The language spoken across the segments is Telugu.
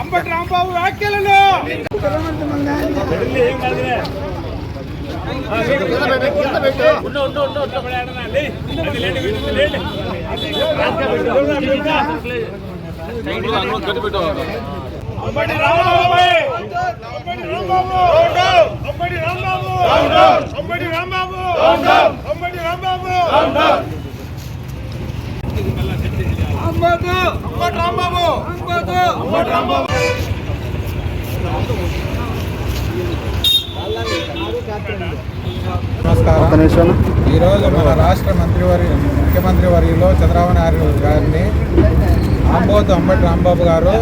అంబటి రాంబాబు వ్యాఖ్యలను అంబటి రాంబాబు నమస్కారం. ఈరోజు మన రాష్ట్ర ముఖ్యమంత్రి వర్యులు చంద్రబాబు నాయుడు గారిని ఆంబోతు అంబటి రాంబాబు గారు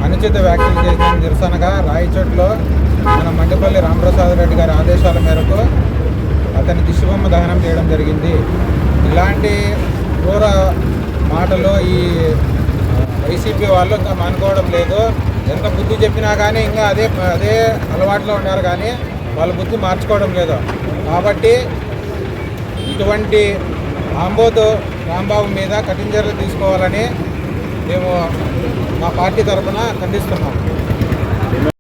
అనుచిత వ్యాఖ్యలు చేసిన నిరసనగా రాయచోట్లో మన మండిపల్లి రామప్రసాద్ రెడ్డి గారి ఆదేశాల మేరకు అతని దిష్టిబొమ్మ దహనం చేయడం జరిగింది. ఇలాంటి క్రూర మాటలు ఈ వైసీపీ వాళ్ళు ఇంకా మానుకోవడం లేదు. ఎంత బుద్ధి చెప్పినా కానీ ఇంకా అదే అలవాట్లో ఉన్నారు, కానీ వాళ్ళ బుద్ధి మార్చుకోవడం లేదు. కాబట్టి ఇటువంటి ఆంబోతు రాంబాబు మీద కఠిన చర్యలు తీసుకోవాలని మేము మా పార్టీ తరఫున ఖండిస్తున్నాం.